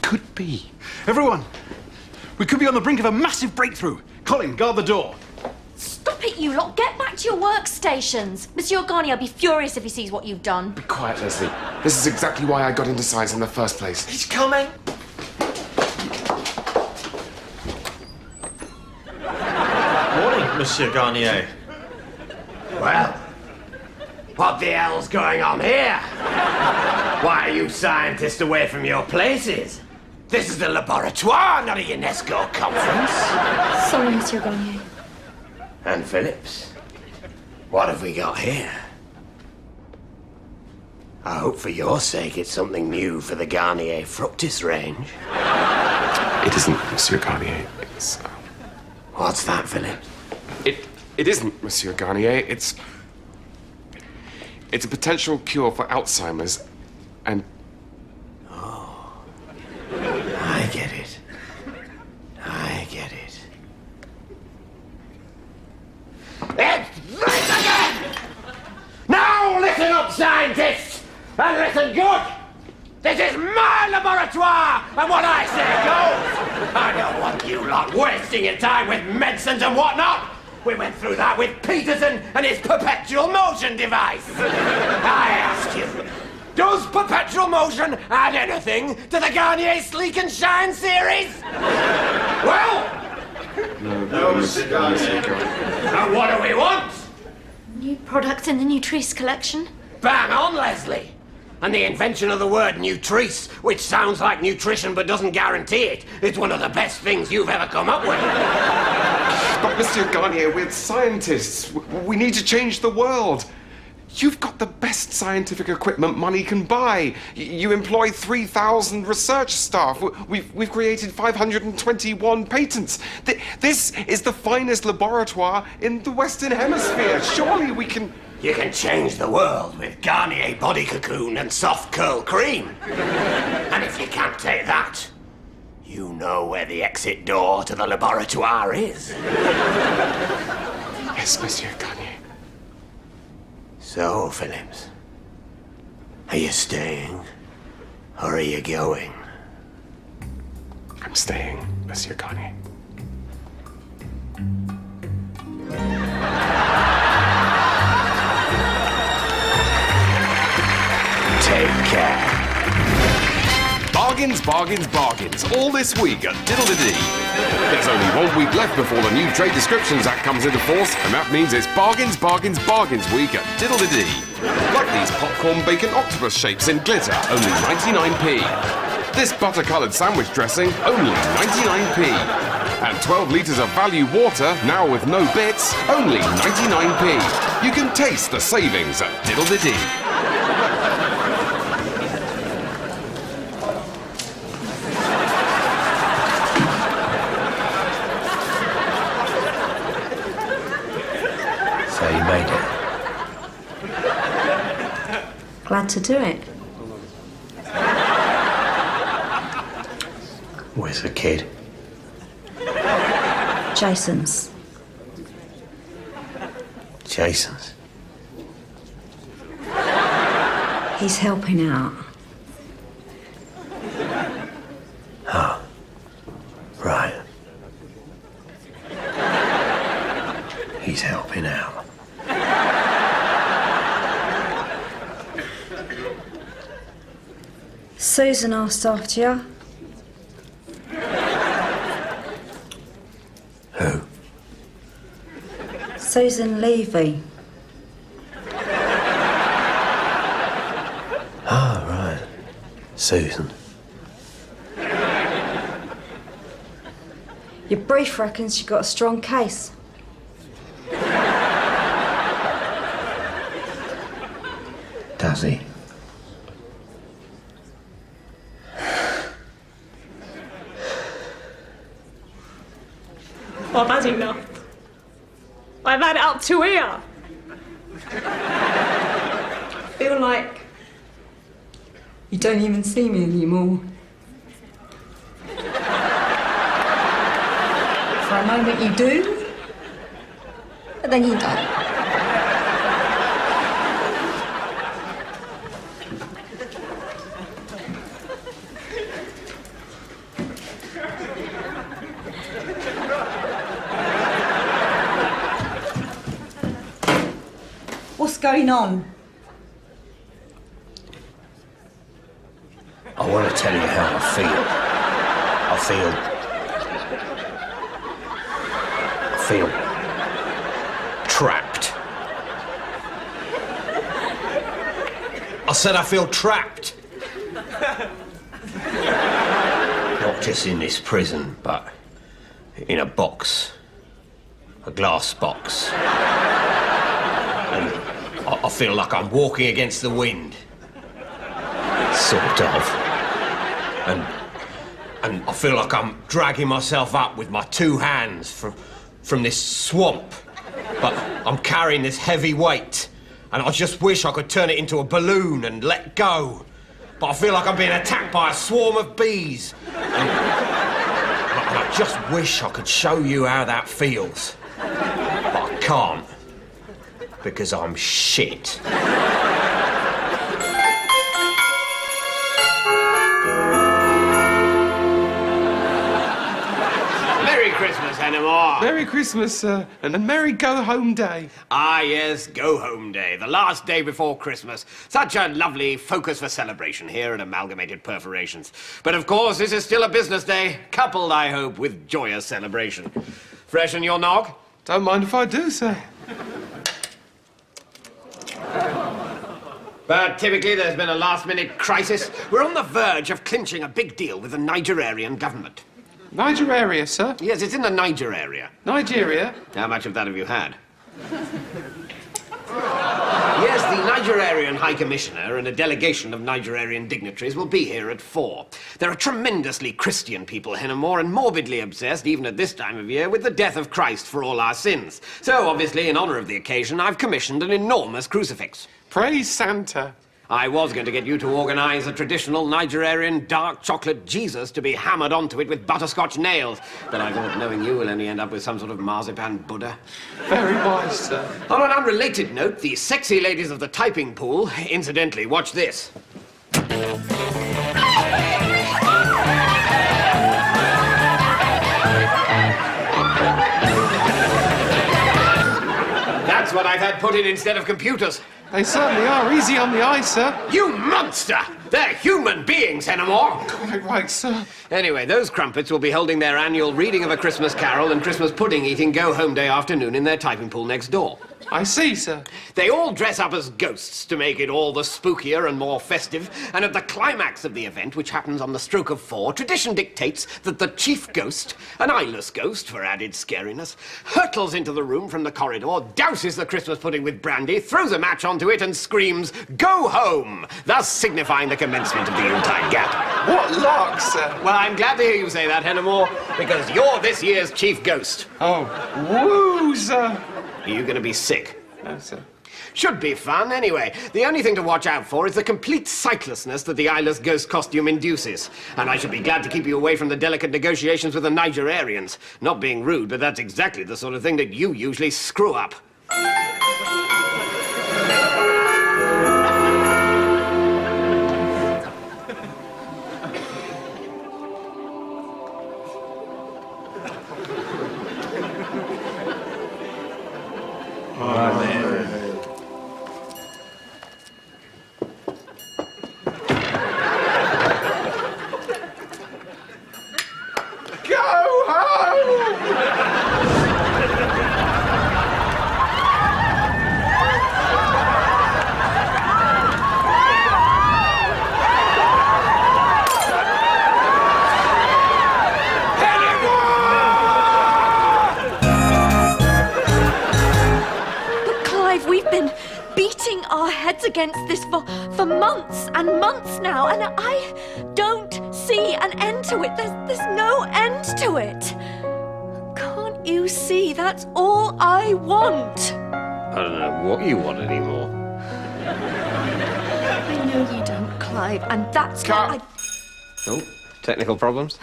could be. Everyone, we could be on the brink of a massive breakthrough. Colin, guard the door. Stop it, you lot. Get back to your workstations. Monsieur Garnier will be furious if he sees what you've done. Be quiet, Leslie. This is exactly why I got into science in the first place. He's coming. Morning, Monsieur Garnier. Well, what the hell's going on here? Why are you scientists away from your places? This is the laboratoire, not a UNESCO conference. Sorry, Monsieur Garnier. And Phillips, what have we got here? I hope for your sake it's something new for the Garnier Fructis range. It isn't, Monsieur Garnier. It's... What's that, Phillips? It isn't, Monsieur Garnier. It's a potential cure for Alzheimer's, and... Oh. I get it. I get it. It's right again! Now listen up, scientists! And listen good! This is my laboratoire, and what I say goes! I don't want you lot wasting your time with medicines and whatnot! We went through that with Peterson and his perpetual motion device! I ask you, does perpetual motion add anything to the Garnier Sleek and Shine series? Well... No, Monsieur Garnier. And what do we want? New product in the Nutrice collection. Bang on, Leslie! And the invention of the word Nutrice, which sounds like nutrition but doesn't guarantee it, is one of the best things you've ever come up with. But, Monsieur Garnier, we're scientists. We need to change the world. You've got the best scientific equipment money can buy. You employ 3,000 research staff. We've created 521 patents. This is the finest laboratoire in the Western Hemisphere. Surely we can... You can change the world with Garnier body cocoon and soft curl cream. And if you can't take that, you know where the exit door to the laboratoire is. Yes, Monsieur Garnier. So, Phillips, are you staying or are you going? I'm staying, Monsieur Garnier. Take care. Bargains, bargains, bargains. All this week at Diddle-de-Dee. There's only 1 week left before the new Trade Descriptions Act comes into force, and that means it's bargains, bargains, bargains week at Diddle-de-Dee. Like these popcorn bacon octopus shapes in glitter, only 99p. This butter-coloured sandwich dressing, only 99p. And 12 litres of value water, now with no bits, only 99p. You can taste the savings at Diddle-de-Dee. So you made it. Glad to do it. Where's the kid? Jason's. Jason's. He's helping out. Oh. Right. He's helping out. Susan asked after you. Who? Susan Levy. Oh, right. Susan. Your brief reckons you got a strong case. Does he? I've had enough. I've had it up to here. I feel like you don't even see me anymore. For a moment you do, but then you don't. going on? I want to tell you how I feel. I feel trapped. I said I feel trapped. Not just in this prison, but in a box. A glass box. And I feel like I'm walking against the wind. Sort of. And I feel like I'm dragging myself up with my two hands from this swamp. But I'm carrying this heavy weight. And I just wish I could turn it into a balloon and let go. But I feel like I'm being attacked by a swarm of bees. And I just wish I could show you how that feels. But I can't. Because I'm shit. Merry Christmas, Hennemore. Merry Christmas, sir, and Merry Go-Home Day. Ah, yes, Go-Home Day, the last day before Christmas. Such a lovely focus for celebration here at Amalgamated Perforations. But of course, this is still a business day, coupled, I hope, with joyous celebration. Freshen your nog? Don't mind if I do, sir. But typically there's been a last-minute crisis. We're on the verge of clinching a big deal with the Nigerian government. Niger area, sir. Yes, it's in the Niger area. Nigeria. How much of that have you had? Yes, the Nigerian High Commissioner and a delegation of Nigerian dignitaries will be here at 4. They're a tremendously Christian people, Hennemore, and morbidly obsessed, even at this time of year, with the death of Christ for all our sins. So, obviously, in honour of the occasion, I've commissioned an enormous crucifix. Praise Santa. I was going to get you to organise a traditional Nigerian dark chocolate Jesus to be hammered onto it with butterscotch nails, but I thought, knowing you, will only end up with some sort of marzipan Buddha. Very wise, sir. On an unrelated note, the sexy ladies of the typing pool, incidentally, watch this. That's what I've had put in instead of computers. They certainly are easy on the eyes, sir. You monster! They're human beings, Hennemore! Quite right, sir. Anyway, those crumpets will be holding their annual reading of A Christmas Carol and Christmas pudding eating go-home day afternoon in their typing pool next door. I see, sir. They all dress up as ghosts to make it all the spookier and more festive, and at the climax of the event, which happens on the stroke of 4, tradition dictates that the chief ghost, an eyeless ghost for added scariness, hurtles into the room from the corridor, douses the Christmas pudding with brandy, throws a match onto it, and screams, "Go home!" thus signifying the commencement of the Yuletide gap. What lark, sir. Well, I'm glad to hear you say that, Hennemore, because you're this year's chief ghost. Oh, woo, sir. Are you going to be sick? No, sir. Should be fun, anyway. The only thing to watch out for is the complete sightlessness that the eyeless ghost costume induces. And I should be glad to keep you away from the delicate negotiations with the Nigerians. Not being rude, but that's exactly the sort of thing that you usually screw up. Against this for months and months now, and I don't see an end to it. There's no end to it. Can't you see? That's all I want. I don't know what you want anymore. I know you don't, Clive, and that's why Oh, technical problems?